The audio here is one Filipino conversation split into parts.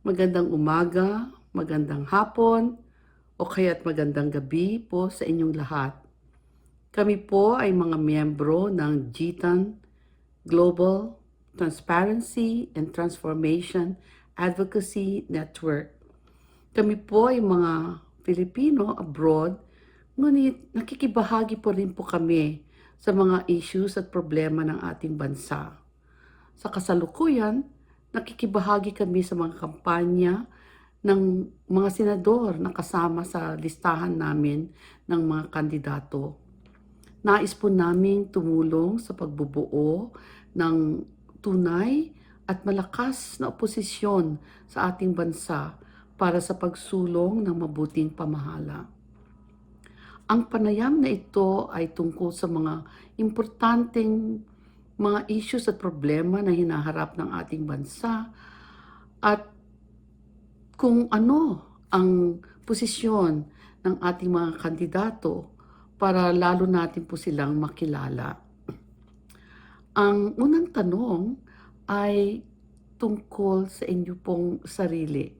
Magandang umaga, magandang hapon, o kaya't magandang gabi po sa inyong lahat. Kami po ay mga miyembro ng GTAN Global Transparency and Transformation Advocacy Network. Kami po ay mga Filipino abroad, ngunit nakikibahagi po rin po kami sa mga issues at problema ng ating bansa. Sa kasalukuyan, nakikibahagi kami sa mga kampanya ng mga senador na kasama sa listahan namin ng mga kandidato. Nais po naming tumulong sa pagbubuo ng tunay at malakas na oposisyon sa ating bansa para sa pagsulong ng mabuting pamahala. Ang panayam na ito ay tungkol sa mga importanteng mga issues at problema na hinaharap ng ating bansa at kung ano ang posisyon ng ating mga kandidato para lalo natin po silang makilala. Ang unang tanong ay tungkol sa inyo pong sarili.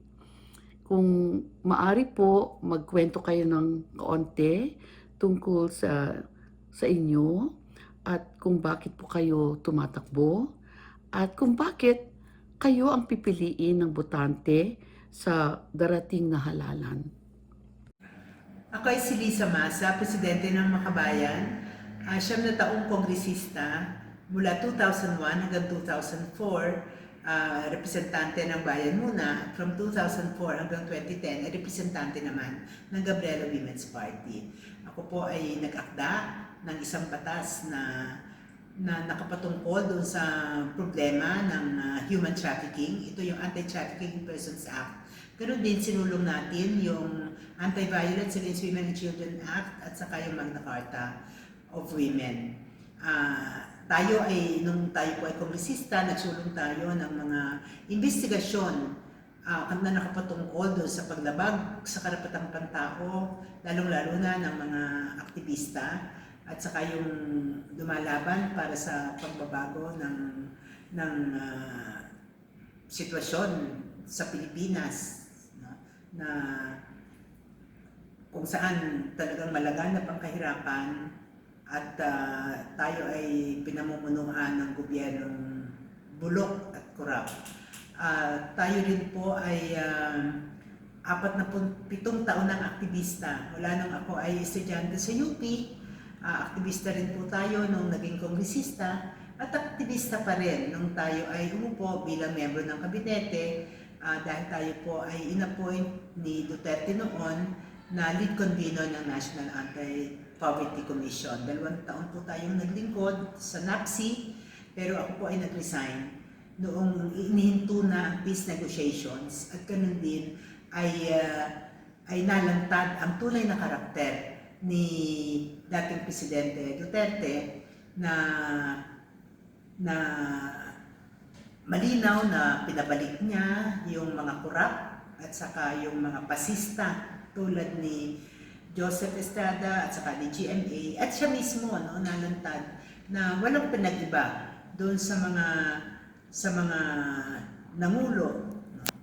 Kung maari po, magkwento kayo ng kaunti tungkol sa inyo at kung bakit po kayo tumatakbo at kung bakit kayo ang pipiliin ng botante sa darating na halalan. Ako ay si Lisa Masa, Presidente ng Makabayan, 9 na taong kongresista mula 2001 hanggang 2004, representante ng Bayan muna. From 2004 hanggang 2010, ay representante naman ng Gabriela Women's Party. Ako po ay nag-akda ng isang batas na nakapatungkol doon sa problema ng human trafficking. Ito yung Anti-Trafficking Persons Act. Pero din sinulong natin yung Anti-Violence Against Women and Children Act at saka yung Magna Carta of Women. Nung tayo po ay kongresista, nagsulong tayo ng mga investigasyon na nakapatungkol doon sa paglabag sa karapatang pantao, lalong-lalo na ng mga aktivista, at saka yung lumalaban para sa pagbabago ng sitwasyon sa Pilipinas, no? Na kung saan talagang malaganap ang kahirapan at tayo ay pinamumunuan ng gobyernong bulok at korap. Tayo rin po ay 47 taon ng aktivista. Mula nung ako ay estudyante sa UP, aktivista rin po tayo nung naging kongresista at aktivista pa rin nung tayo ay umupo bilang miyembro ng kabinete dahil tayo po ay inappoint ni Duterte noon na lead convener ng National Anti-Poverty Commission. 2 taon po tayong naglingkod sa NAPSI, pero ako po ay nag-resign noong inihinto na ang peace negotiations at ganun din ay nalantad ang tunay na karakter ni dating Presidente Duterte na malinaw na pinabalik niya yung mga kurap at saka yung mga pasista tulad ni Joseph Estrada at saka ni GMA at siya mismo nalantad na walang pinag-iba doon sa mga nangulo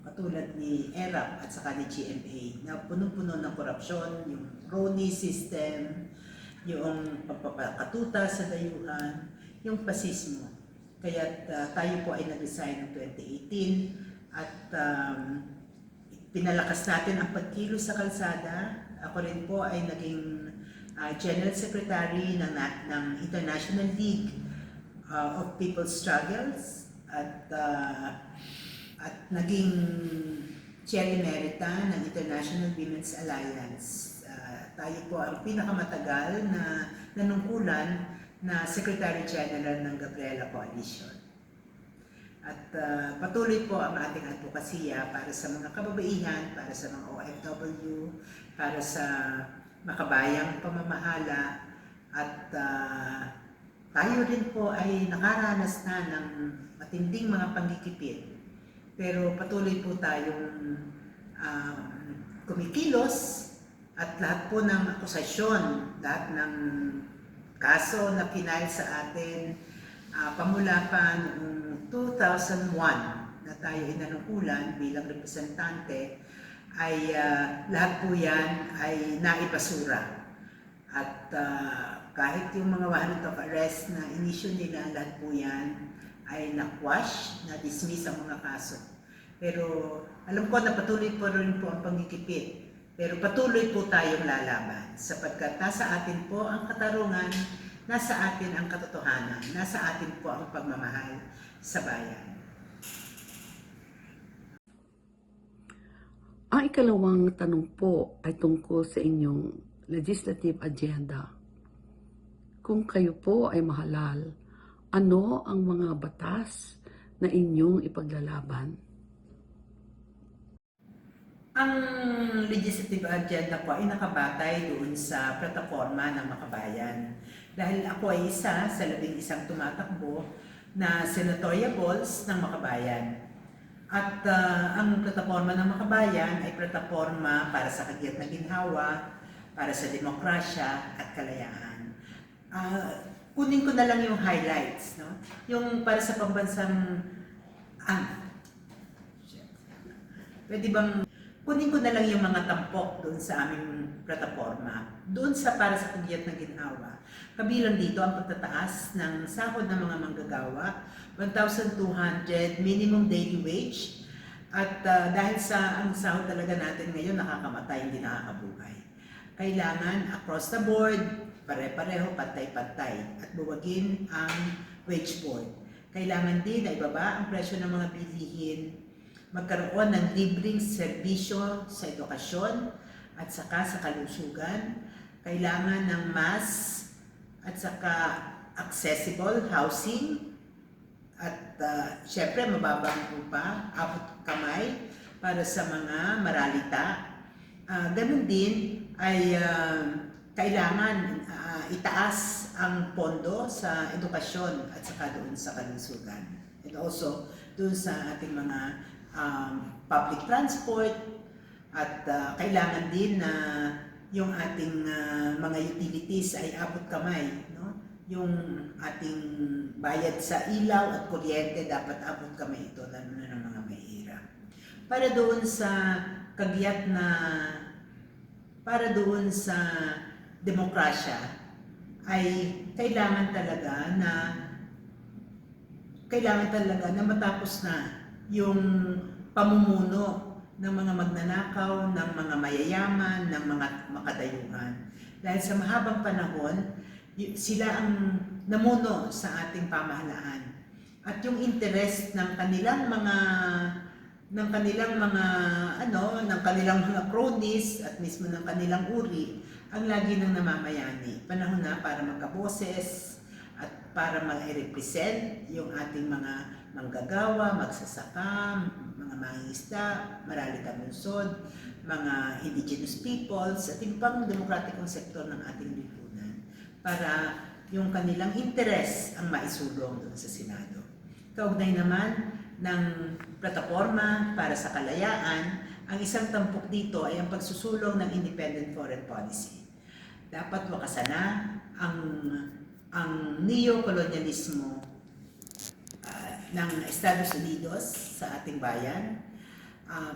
katulad ni ERAP at saka ni GMA na punong-puno ng korupsyon, yung crony system, yung pagpapakatuta sa dayuhan, yung pasismo. Kaya tayo po ay nag-resign noong 2018 at pinalakas natin ang pagkilos sa kalsada. Ako rin po ay naging General Secretary ng International League of People's Struggles at naging Chair Emerita ng International Women's Alliance. Tayo po ang pinakamatagal na nanungkulan na Secretary General ng Gabriela Coalition. At patuloy po ang ating advokasya para sa mga kababaihan, para sa mga OFW, para sa makabayang pamamahala at tayo rin po ay nakaranas na ng matinding mga panggigipit. Pero patuloy po tayong kumikilos at lahat po ng akusasyon, lahat ng kaso na pinail sa atin pamula pa noong 2001 na tayo inanungkulan bilang representante ay lahat po yan ay naipasura. At kahit yung mga warrant of arrest na inisyu nila, lahat po yan ay na-quash, na-dismiss ang mga kaso. Pero alam ko na patuloy po rin po ang pagkikipit. Pero patuloy po tayong lalaban sapagkat nasa atin po ang katarungan, nasa atin ang katotohanan, nasa atin po ang pagmamahal sa bayan. Ang ikalawang tanong po ay tungkol sa inyong legislative agenda. Kung kayo po ay mahalal, ano ang mga batas na inyong ipaglalaban? Ang legislative agenda ko ay nakabatay doon sa plataforma ng Makabayan. Dahil ako ay isa sa 11 tumatakbo na senatoriables ng Makabayan. At ang plataforma ng Makabayan ay plataforma para sa kagyat na ginhawa, para sa demokrasya at kalayaan. Kunin ko na lang yung highlights, no? Yung para sa pambansang pwede bang kunin ko na lang yung mga tampok doon sa aming plataforma. Doon sa para sa kagyat na ginhawa. Kabilang dito ang pagtataas ng sahod ng mga manggagawa, 1,200 minimum daily wage. At dahil sa ang sahod talaga natin ngayon nakakamatay, hindi nakakabuhay. Kailangan across the board, pare-pareho, pantay-pantay at buwagin ang wage board. Kailangan din na ibaba ang presyo ng mga bilihin, magkaroon ng libreng serbisyo sa edukasyon at saka sa kalusugan. Kailangan ng mass at saka accessible housing at syempre mababang upa, abot kamay para sa mga maralita. Ganun din ay kailangan itaas ang pondo sa edukasyon at saka doon sa kalusugan. And also doon sa ating mga public transport at kailangan din na yung ating mga utilities ay abot kamay, no? Yung ating bayad sa ilaw at kuryente dapat abot kamay ito, lalo na ng mga mahirap. Para doon sa kagyat na para doon sa demokrasya ay kailangan talaga na matapos na yung pamumuno ng mga magnanakaw, ng mga mayayaman, ng mga makadayuhan. Dahil sa mahabang panahon, sila ang namuno sa ating pamahalaan. At yung interest ng kanilang mga cronies at mismo ng kanilang uri ang lagi nang namamayani. Panahon na para magkaboses at para mag-represent yung ating mga manggagawa, magsasaka, mga mangingisda, maralitang lungsod, mga indigenous peoples at ibang demokratikong sektor ng ating lipunan para yung kanilang interes ang maisulong doon sa Senado. Kaugnay naman ng plataforma para sa kalayaan, ang isang tampok dito ay ang pagsusulong ng independent foreign policy. Dapat wakasan na ang neo-kolonyalismo ng Estados Unidos sa ating bayan.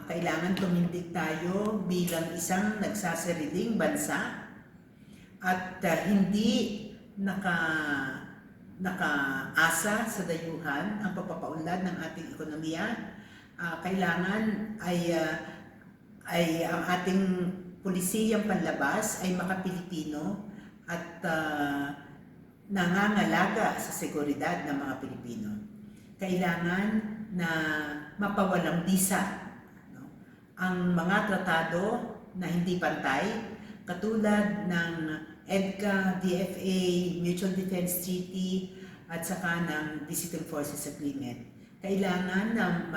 Kailangan tumindig tayo bilang isang nagsasariling bansa at hindi nakaasa sa dayuhan ang pagpapaunlad ng ating ekonomiya. Kailangan ay ang ating pulisiyang panlabas ay makapilipino at nangangalaga sa seguridad ng mga Pilipino. Kailangan na mapawalang bisa, no? Ang mga tratado na hindi pantay, katulad ng EDCA, DFA, Mutual Defense Treaty, at saka ng Visiting Forces Agreement. Kailangan na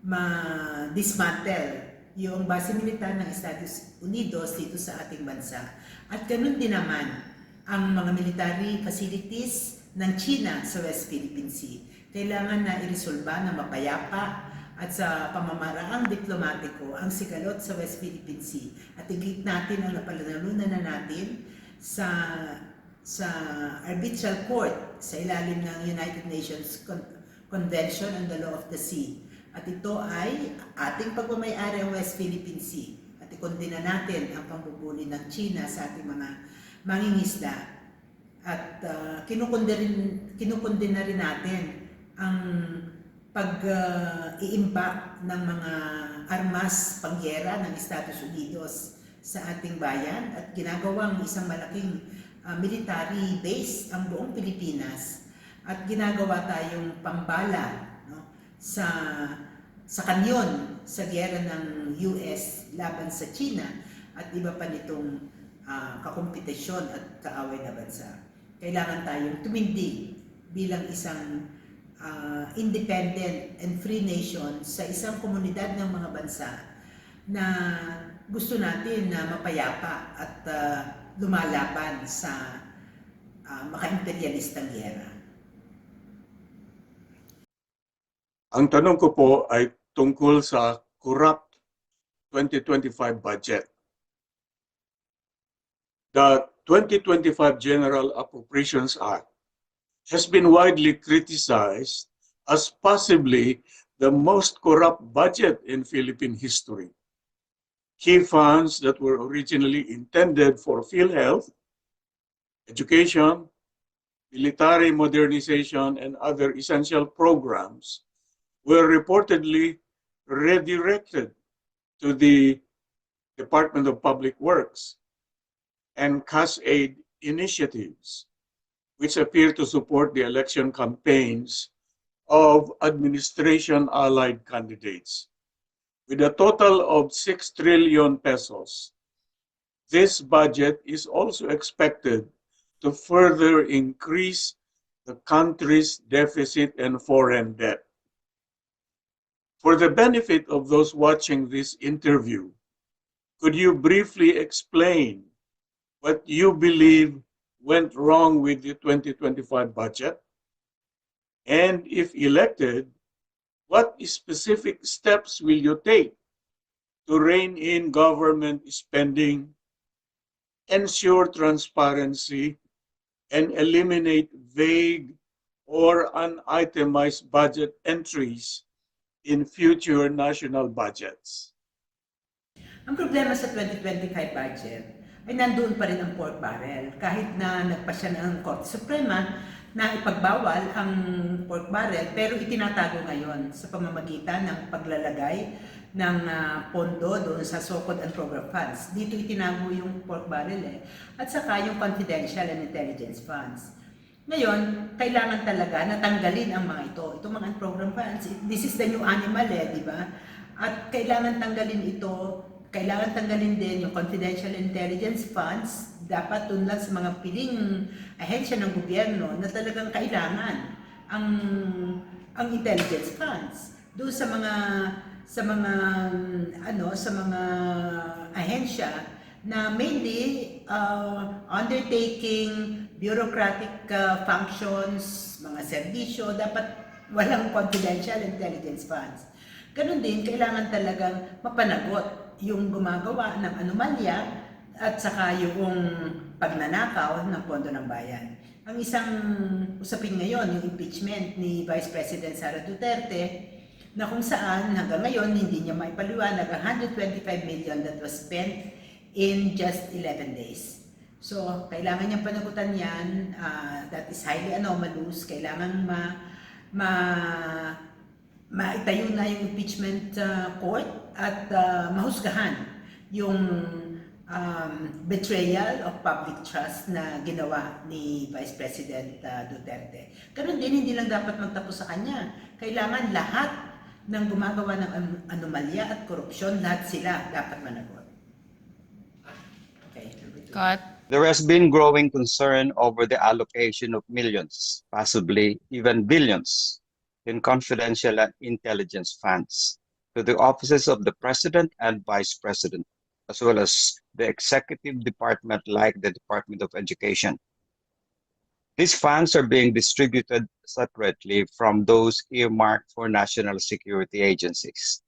ma-dismantle yung base militar ng Estados Unidos dito sa ating bansa. At ganun din naman ang mga military facilities ng China sa West Philippine Sea. Kailangan na iresolba na mapayapa at sa pamamaraang diplomatiko ang sigalot sa West Philippine Sea. At igit natin ang napanalunan na natin sa arbitral court sa ilalim ng United Nations Convention on the Law of the Sea. At ito ay ating pagmamayari ang West Philippine Sea. At ikondena natin ang pambubuli ng China sa ating mga mangingisda. At kinukondena rin natin ang pag-iimbak ng mga armas panggera ng Estados Unidos sa ating bayan at ginagawang isang malaking military base ang buong Pilipinas at ginagawa tayong pambala, no, sa kanyon sa giyera ng US laban sa China at iba pa nitong kakompetisyon at kaaway na bansa. Kailangan tayong tumindig bilang isang independent and free nation sa isang komunidad ng mga bansa na gusto natin na mapayapa at lumalaban sa maka-imperialistang giyera. Ang tanong ko po ay tungkol sa corrupt 2025 budget. The 2025 General Appropriations Act has been widely criticized as possibly the most corrupt budget in Philippine history. Key funds that were originally intended for PhilHealth, education, military modernization, and other essential programs were reportedly redirected to the Department of Public Works and cash aid initiatives, which appear to support the election campaigns of administration-allied candidates. With a total of 6 trillion pesos, this budget is also expected to further increase the country's deficit and foreign debt. For the benefit of those watching this interview, could you briefly explain what you believe went wrong with the 2025 budget? And if elected, what specific steps will you take to rein in government spending, ensure transparency, and eliminate vague or unitemized budget entries in future national budgets? Ang problema sa 2025 budget ay nandoon pa rin ang pork barrel. Kahit na nagpasya ng Korte Suprema na ipagbawal ang pork barrel, pero itinatago ngayon sa pamamagitan ng paglalagay ng pondo doon sa SOCOD and Program Funds. Dito itinago yung pork barrel at saka yung confidential and intelligence funds. Ngayon, kailangan talaga natanggalin ang mga ito. Itong mga program funds, this is the new animal di ba? At kailangan tanggalin ito, kailangan tanggalin din yung confidential intelligence funds, dapat dun lang sa mga piling ahensya ng gobyerno na talagang kailangan ang intelligence funds. Doon sa mga ahensya na mainly undertaking bureaucratic functions, mga serbisyo, dapat walang confidential intelligence funds. Ganun din, kailangan talagang mapanagot yung gumagawa ng anomalya at saka yung pagnanakaw ng pondo ng bayan. Ang isang usapin ngayon, yung impeachment ni Vice President Sara Duterte, na kung saan hanggang ngayon hindi niya maipaliwanag ang 125 million that was spent in just 11 days. So, kailangan niyang panagutan yan. That is highly anomalous. Kailangan maitayo na yung impeachment court at mahusgahan yung betrayal of public trust na ginawa ni Vice President Duterte. Ganun din, hindi lang dapat magtapos sa kanya. Kailangan lahat ng gumagawa ng anomalya at korupsyon, lahat sila dapat managot. Okay, number 2. Cut. There has been growing concern over the allocation of millions, possibly even billions, in confidential and intelligence funds to the offices of the President and Vice President, as well as the executive department like the Department of Education. These funds are being distributed separately from those earmarked for national security agencies.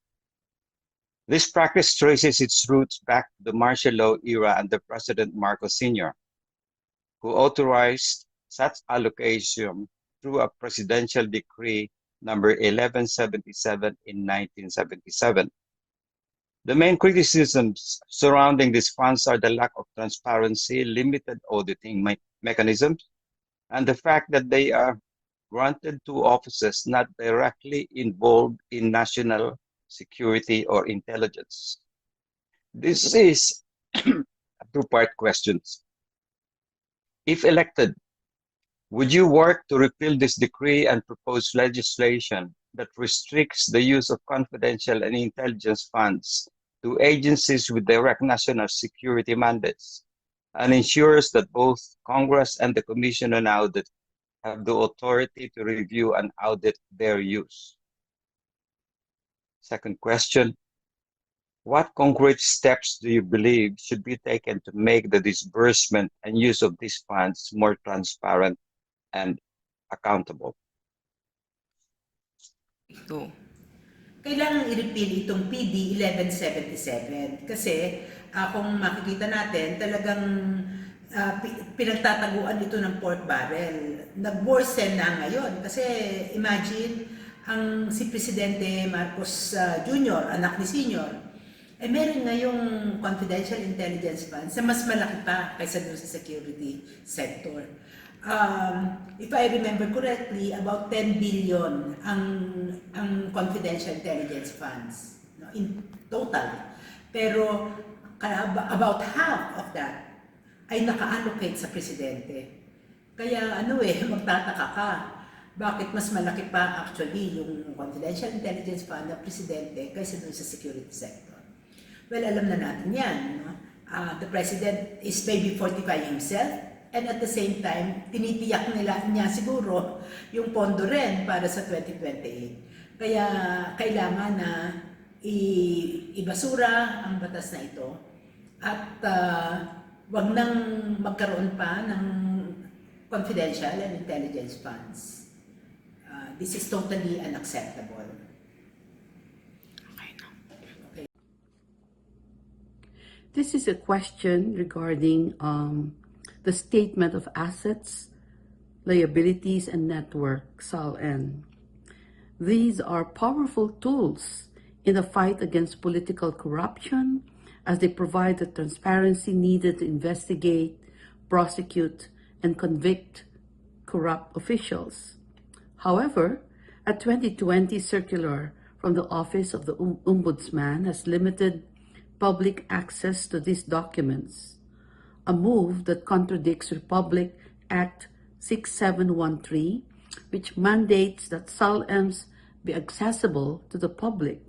This practice traces its roots back to the martial law era under President Marcos Sr., who authorized such allocation through a presidential decree number 1177 in 1977. The main criticisms surrounding these funds are the lack of transparency, limited auditing mechanisms, and the fact that they are granted to offices not directly involved in national security or intelligence. This is a two-part question. If elected, would you work to repeal this decree and propose legislation that restricts the use of confidential and intelligence funds to agencies with direct national security mandates and ensures that both Congress and the Commission on Audit have the authority to review and audit their use? Second question, what concrete steps do you believe should be taken to make the disbursement and use of these funds more transparent and accountable? Ito. Kailangan i-repeal itong PD 1177 kasi kung makikita natin talagang pinagtataguan ito ng pork barrel. Nag-worsen na ngayon kasi imagine si Presidente Marcos Jr., anak ni Senior, meron ngayong confidential intelligence funds na mas malaki pa kaysa doon sa security sector. If I remember correctly, about 10 billion ang confidential intelligence funds, no, in total. Pero about half of that ay naka-allocate sa presidente. Kaya magtataka ka, bakit mas malaki pa actually yung confidential intelligence fund ng presidente kaysa dun sa security sector. Well, alam na natin yan. No? The president is maybe fortifying himself, and at the same time, tinitiyak niya siguro yung pondo rin para sa 2028. Kaya kailangan na ibasura ang batas na ito at wag nang magkaroon pa ng confidential and intelligence funds. This is totally unacceptable. This is a question regarding the statement of assets, liabilities, and network, SALN. These are powerful tools in the fight against political corruption as they provide the transparency needed to investigate, prosecute, and convict corrupt officials. However, a 2020 circular from the Office of the Ombudsman has limited public access to these documents, a move that contradicts Republic Act 6713, which mandates that SALNs be accessible to the public.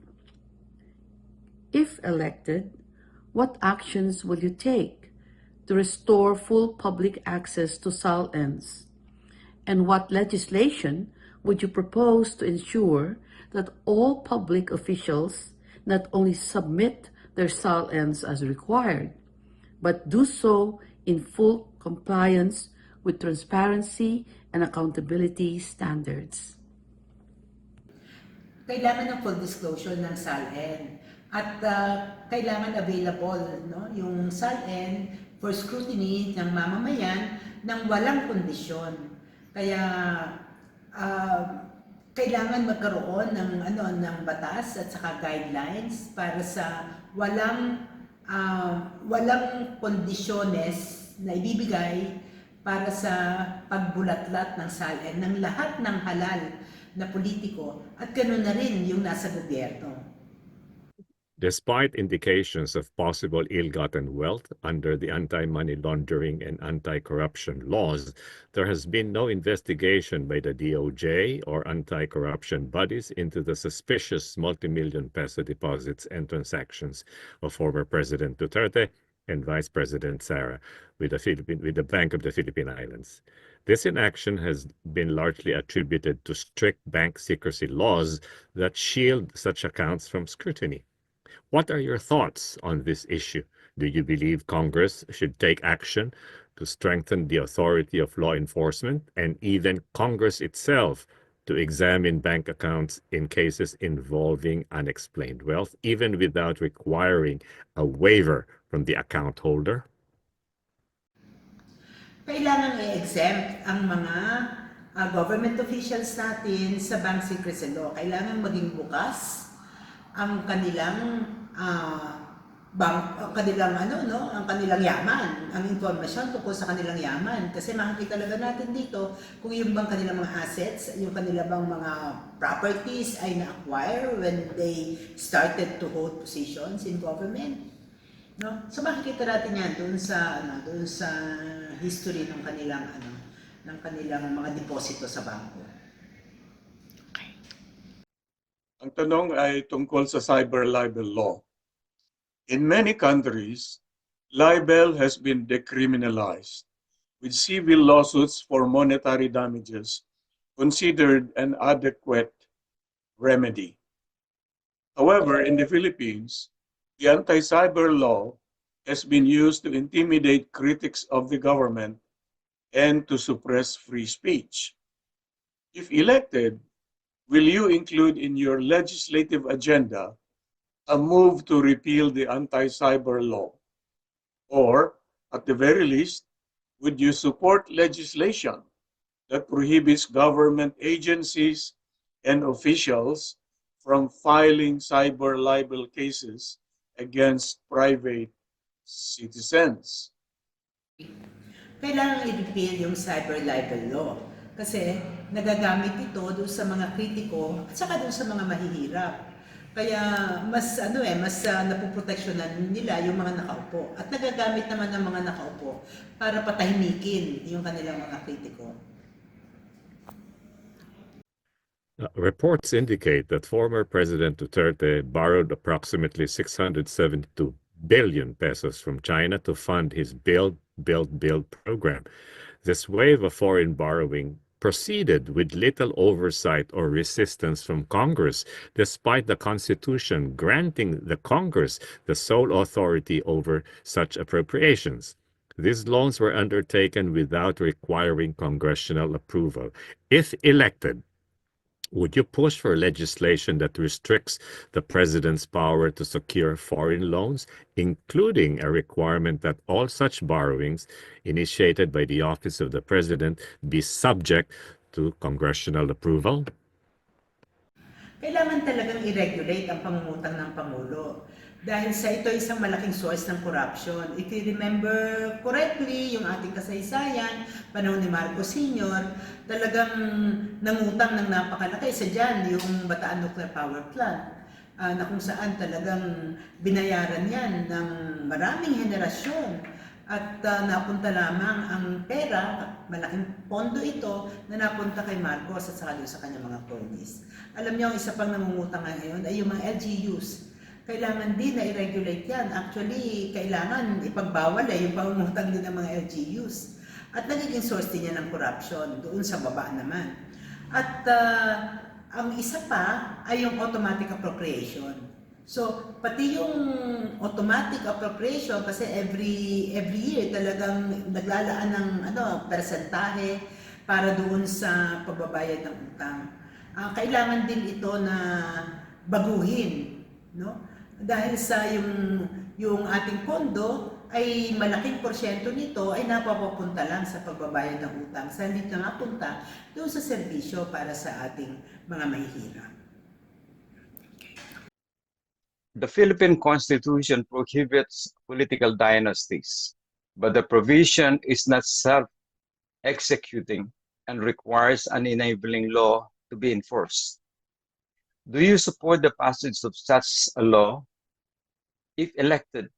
If elected, what actions will you take to restore full public access to SALNs? And what legislation would you propose to ensure that all public officials not only submit their SALNs as required, but do so in full compliance with transparency and accountability standards? Kailangan ng full disclosure ng SALN at kailangan available, no, yung SALN for scrutiny ng mamamayan ng walang kondisyon. Kaya kailangan magkaroon ng batas at saka guidelines para sa walang kondisyones na ibibigay para sa pagbulatlat ng SALN ng lahat ng halal na politiko at ganoon na rin yung nasa gobyerno. Despite indications of possible ill-gotten wealth under the anti-money laundering and anti-corruption laws, there has been no investigation by the DOJ or anti-corruption bodies into the suspicious multi-million peso deposits and transactions of former President Duterte and Vice President Sara with the Bank of the Philippine Islands. This inaction has been largely attributed to strict bank secrecy laws that shield such accounts from scrutiny. What are your thoughts on this issue? Do you believe Congress should take action to strengthen the authority of law enforcement and even Congress itself to examine bank accounts in cases involving unexplained wealth, even without requiring a waiver from the account holder? Kailangan i-exempt ang mga government officials natin sa bank secrecy law. Kailangan maging bukas ang kanilang ang kanilang yaman, ang impormasyon tungkol sa kanilang yaman. Kasi makikita talaga natin dito kung yung bang kanilang mga assets, yung kanilang bang mga properties ay na-acquire when they started to hold positions in government. No? So makikita natin yan doon sa history ng kanilang mga deposito sa bangko. Ang tanong ay tungkol sa cyber libel law. In many countries, libel has been decriminalized, with civil lawsuits for monetary damages considered an adequate remedy. However, in the Philippines, the anti-cyber law has been used to intimidate critics of the government and to suppress free speech. If elected, will you include in your legislative agenda a move to repeal the anti-cyber law? Or, at the very least, would you support legislation that prohibits government agencies and officials from filing cyber libel cases against private citizens? Kailangan i-repeal yung cyber libel law kasi nagagamit ito doon sa mga kritiko at saka doon sa mga mahihirap. Kaya mas napoproteksyonan nila yung mga nakaupo at nagagamit naman ng mga nakaupo para patahimikin yung kanilang mga kritiko. Reports indicate that former President Duterte borrowed approximately 672 billion pesos from China to fund his Build program. This wave of foreign borrowing proceeded with little oversight or resistance from Congress, despite the Constitution granting the Congress the sole authority over such appropriations. These loans were undertaken without requiring congressional approval. If elected, would you push for legislation that restricts the president's power to secure foreign loans, including a requirement that all such borrowings initiated by the office of the president be subject to congressional approval? Kailangan talagang i-regulate ang pangungutang ng Pangulo dahil sa ito isang malaking source ng corruption. If you remember correctly, yung ating kasaysayan, panahon ni Marcos Sr., talagang nangutang ng napakalaki. Isa dyan, yung Bataan Nuclear Power Plant, na kung saan talagang binayaran yan ng maraming henerasyon. At napunta lamang ang pera, malaking pondo ito, na napunta kay Marcos at saka doon sa kanyang mga cronies. Alam niyo, ang isa pang nangungutang ngayon ay yung mga LGUs. Kailangan din na i-regulate yan. Actually, kailangan ipagbawal yung pangungutang din ng mga LGUs. At nagiging source din yan ng corruption, doon sa baba naman. At ang isa pa ay yung automatic appropriation. So, pati yung automatic appropriation, kasi every year talagang naglalaan ng persentahe para doon sa pagbabayad ng utang. Kailangan din ito na baguhin, no? Dahil sa yung ating pondo ay malaking porsyento nito ay napapapunta lang sa pagbabayad ng utang, sa hindi na mapunta doon sa serbisyo para sa ating mga mahihirap. The Philippine Constitution prohibits political dynasties, but the provision is not self-executing and requires an enabling law to be enforced. Do you support the passage of such a law? If elected,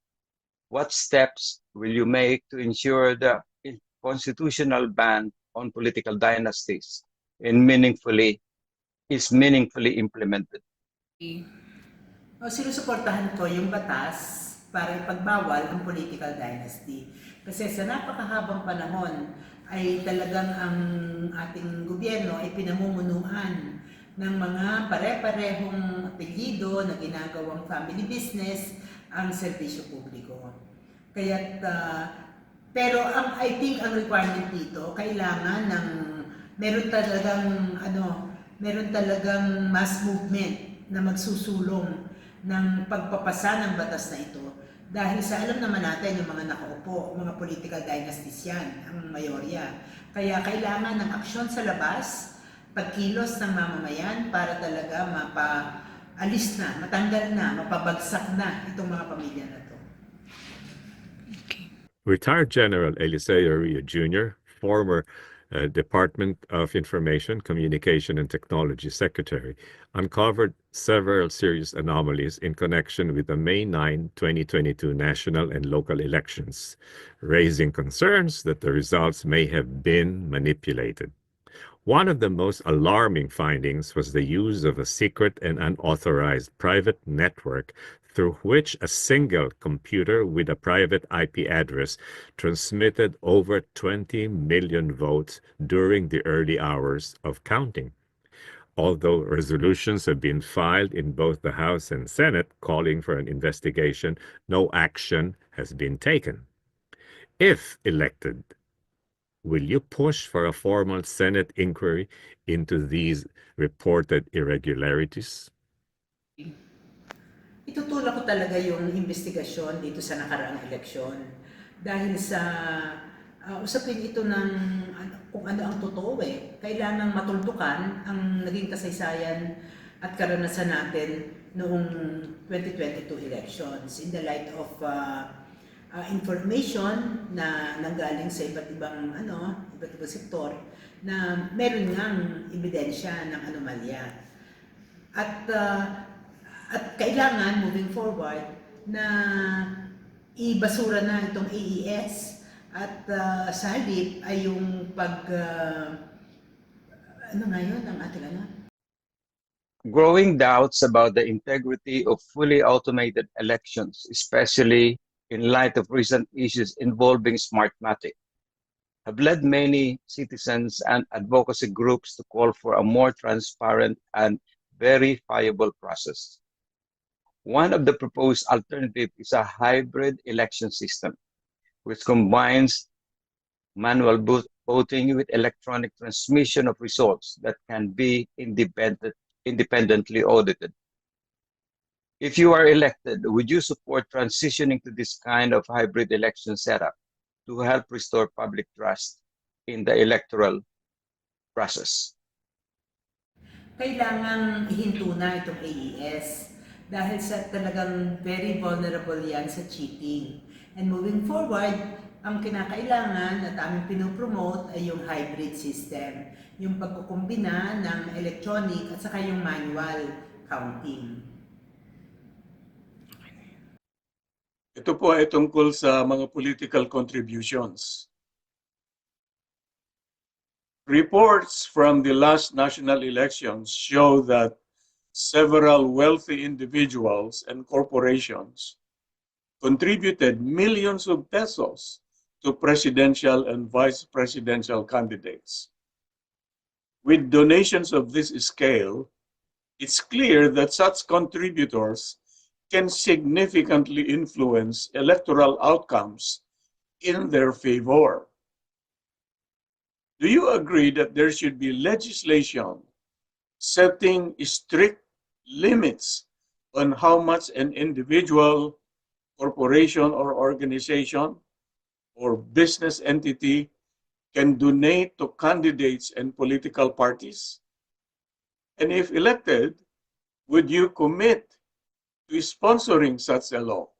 what steps will you make to ensure the constitutional ban on political dynasties is meaningfully implemented? Sinusuportahan ko yung batas para ipagbawal ang political dynasty. Kasi sa napakahabang panahon ay talagang ang ating gobyerno ay pinamumunuan ng mga pare-parehong apelyido na ginagawang family business ang serbisyo publiko. Kaya pero I think ang requirement dito kailangan ng meron talagang mass movement na magsusulong ng pagpapasa ng batas na ito Dahil sa alam naman natin yung mga nakaupo, mga political dynasties yan, ang mayorya. Kaya kailangan ng aksyon sa labas, pagkilos ng mamamayan para talaga mapaalis na, matanggal na, mapabagsak na itong mga pamilya na to. Retired General Eliseo Rio Jr., former Department of Information, Communication and Technology Secretary, uncovered several serious anomalies in connection with the May 9, 2022 national and local elections, raising concerns that the results may have been manipulated. One of the most alarming findings was the use of a secret and unauthorized private network through which a single computer with a private IP address transmitted over 20 million votes during the early hours of counting. Although resolutions have been filed in both the House and Senate calling for an investigation, no action has been taken. If elected, will you push for a formal Senate inquiry into these reported irregularities? Itutulak ko talaga yung investigasyon dito sa nakaraang eleksyon dahil sa usapin ito ng kung ano ang totoo eh. Kailangang matuldukan ang naging kasaysayan at karanasan natin noong 2022 elections in the light of information na nanggaling sa iba't ibang sektor na meron ngang ebidensya ng anomalya. At kailangan moving forward na ibasura na itong AES at sa halip ay yung ang ating Growing doubts about the integrity of fully automated elections, especially in light of recent issues involving Smartmatic, have led many citizens and advocacy groups to call for a more transparent and verifiable process. One of the proposed alternatives is a hybrid election system, which combines manual voting with electronic transmission of results that can be independently audited. If you are elected, would you support transitioning to this kind of hybrid election setup to help restore public trust in the electoral process? Kailangang ihinto na itong AES dahil sa talagang very vulnerable yan sa cheating. And moving forward, ang kinakailangan at aming pinopromote ay yung hybrid system, yung pagkukumbina ng electronic at saka yung manual counting. Ito po ay tungkol sa mga political contributions. Reports from the last national elections show that several wealthy individuals and corporations contributed millions of pesos to presidential and vice presidential candidates. With donations of this scale, it's clear that such contributors can significantly influence electoral outcomes in their favor. Do you agree that there should be legislation setting strict limits on how much an individual, corporation, or organization or business entity can donate to candidates and political parties? And if elected, would you commit to sponsoring such a law?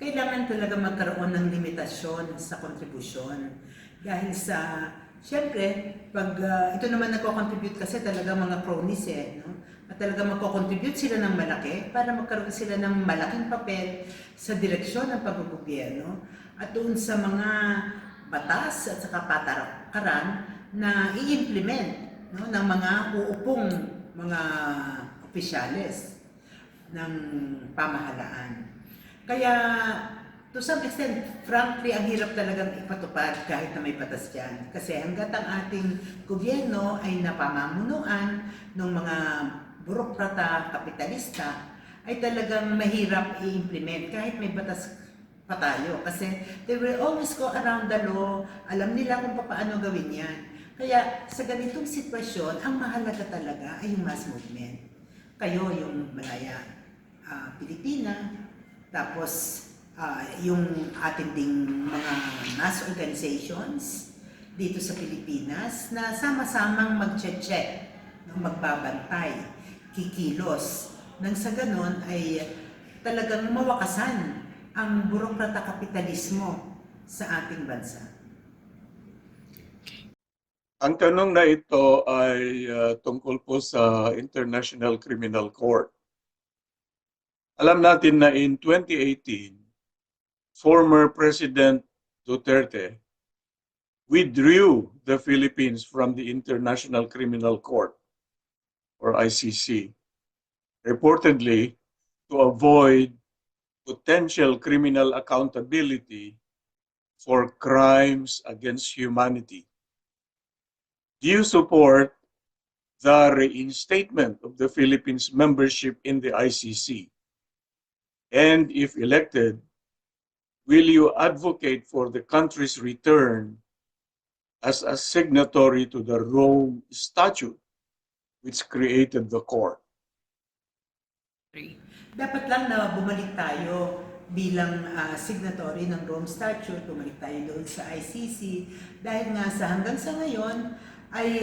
Kailangan talaga magkaroon ng limitasyon sa kontribusyon dahil sa siyempre, pag ito naman nagko-contribute kasi talaga mga cronies no? At talaga magko-contribute sila ng malaki para magkaroon sila ng malaking papel sa direksyon ng paggobyerno at doon sa mga batas at saka patakaran na i-implement no, ng mga uupong mga opisyales ng pamahalaan. Kaya to some extent, frankly, ang hirap talagang ipatupad kahit na may batas dyan. Kasi hanggat ang ating gobyerno ay napamamunuan ng mga burokrata, kapitalista, ay talagang mahirap i-implement kahit may batas pa tayo. Kasi they will always go around the law, alam nila kung paano gawin yan. Kaya sa ganitong sitwasyon, ang mahalaga talaga ay yung mass movement. Kayo yung malaya Pilipina, tapos yung ating ding mga mass organizations dito sa Pilipinas na sama-samang mag-check, magbabantay, kikilos. Nang sa ganon ay talagang mawakasan ang burokrata kapitalismo sa ating bansa. Ang tanong na ito ay tungkol po sa International Criminal Court. Alam natin na in 2018, former President Duterte withdrew the Philippines from the International Criminal Court, or ICC, reportedly to avoid potential criminal accountability for crimes against humanity. Do you support the reinstatement of the Philippines' membership in the ICC? And if elected, will you advocate for the country's return as a signatory to the Rome Statute, which created the court? Dapat lang na bumalik tayo bilang signatory ng Rome Statute, bumalik tayo doon sa ICC, dahil nga sa hanggang sa ngayon ay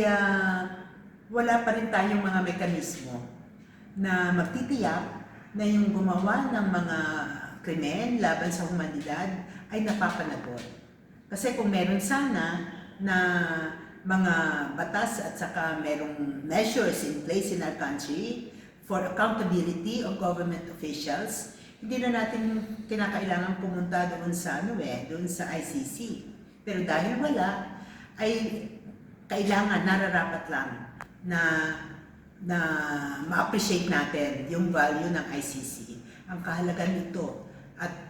wala pa rin tayong mga mekanismo na magtitiyak na yung gumawa ng mga krimen laban sa humanidad ay napapanagot. Kasi kung meron sana na mga batas at saka merong measures in place in our country for accountability of government officials, hindi na natin kinakailangan pumunta doon sa doon sa ICC. Pero dahil wala, ay kailangan, nararapat lang na ma-appreciate natin yung value ng ICC, ang kahalagan nito, at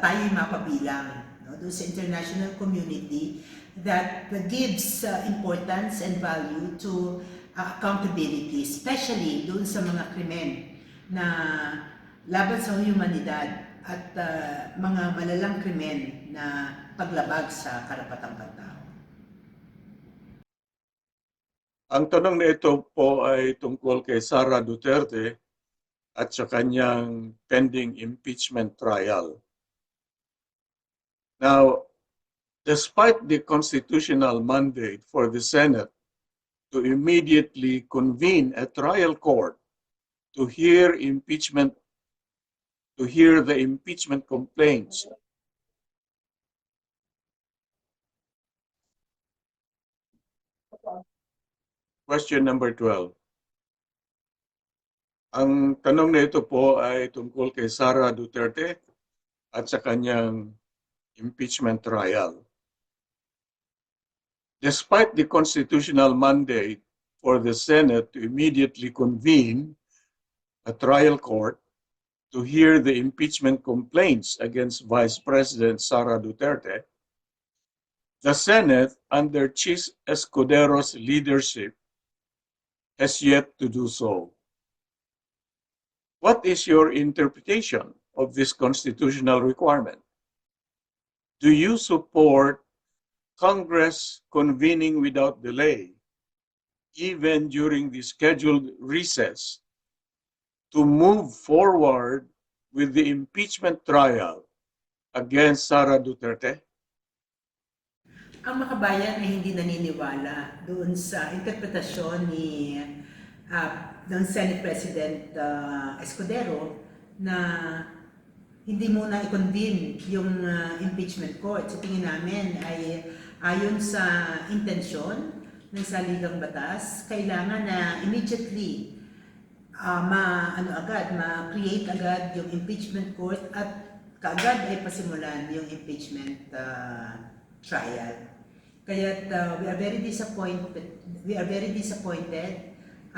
tayo'y mapabilang doon sa international community that gives importance and value to accountability, especially doon sa mga krimen na laban sa humanidad at mga malalang krimen na paglabag sa karapatang pantao. Ang tanong na ito po ay tungkol kay Sara Duterte at sa kanyang pending impeachment trial. Now, despite the constitutional mandate for the Senate to immediately convene a trial court to hear the impeachment complaints Question number 12. Ang tanong na ito po ay tungkol kay Sara Duterte at sa kanyang impeachment trial. Despite the constitutional mandate for the Senate to immediately convene a trial court to hear the impeachment complaints against Vice President Sara Duterte, the Senate, under Chis Escudero's leadership, has yet to do so. What is your interpretation of this constitutional requirement? Do you support Congress convening without delay, even during the scheduled recess, to move forward with the impeachment trial against Sara Duterte? Ang makabayan ay hindi naniniwala doon sa interpretasyon ni ng Senate President Escudero na hindi muna i-convene yung impeachment court. Sa tingin namin ay ayon sa intensyon ng saligang batas, kailangan na immediately ma-create agad yung impeachment court at kaagad ay pasimulan yung impeachment trial. Kaya we are very disappointed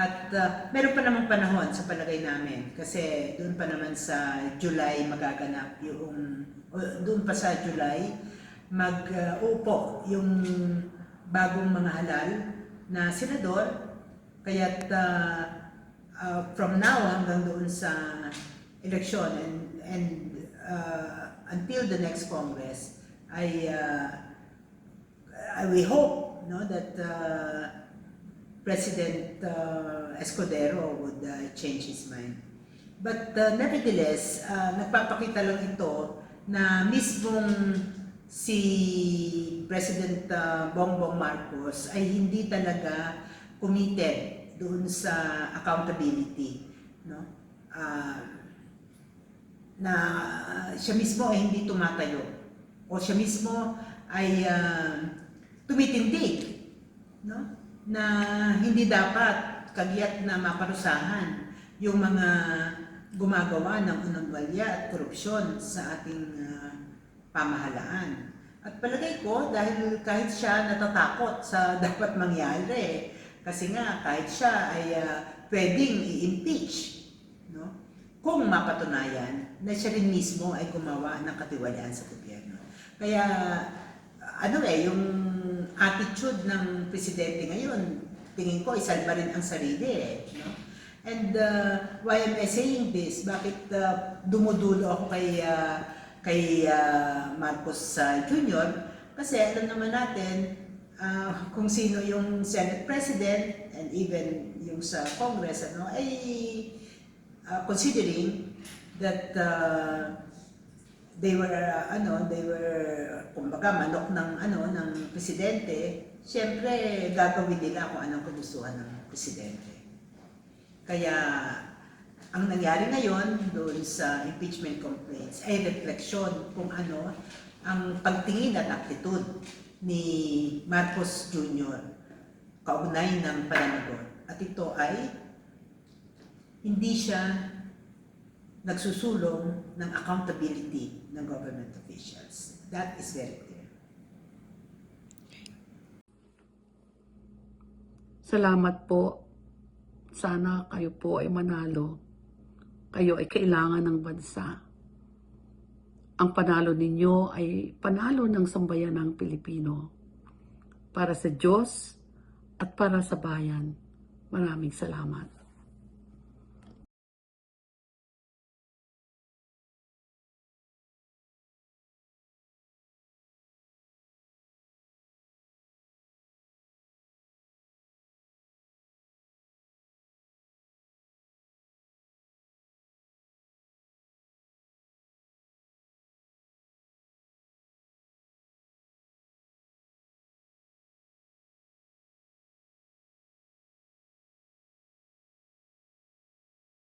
at meron pa namang panahon sa palagay namin kasi doon pa naman sa July magaganap doon pa sa July mag-uupo yung bagong mga halal na senador. Kaya from now hanggang doon sa eleksyon and until the next Congress we hope that President Escudero would change his mind. But nevertheless, nagpapakita lang ito na mismong si President Bongbong Marcos ay hindi talaga committed doon sa accountability, no? Na siya mismo ay hindi tumatayo o siya mismo ay tumitindig, no? Na hindi dapat kagiat na maparusahan yung mga gumagawa ng anomalya at korupsyon sa ating pamahalaan. At palagay ko, dahil kahit siya natatakot sa dapat mangyari, kasi nga kahit siya ay pwedeng i-impeach, no? Kung mapatunayan na siya rin mismo ay gumawa ng katiwalian sa gobyerno. Kaya yung attitude ng presidente ngayon, tingin ko isalba rin ang sarili, no? And why am I saying this? Bakit dumudulo ako kay Marcos Jr.? Kasi alam naman natin kung sino yung Senate President and even yung sa Congress ay considering that they were kumbaga manok ng presidente, syempre gagawin nila kung anong kagustuhan ng presidente. Kaya ang nangyari ngayon doon sa impeachment complaints ay refleksyon kung ano ang pagtingin at attitude ni Marcos Jr. kaugnay ng pananagot. At ito ay hindi siya nagsusulong ng accountability ng government officials. That is very clear. Salamat po. Sana kayo po ay manalo. Kayo ay kailangan ng bansa. Ang panalo ninyo ay panalo ng sambayanang Pilipino. Para sa Diyos at para sa bayan. Maraming salamat.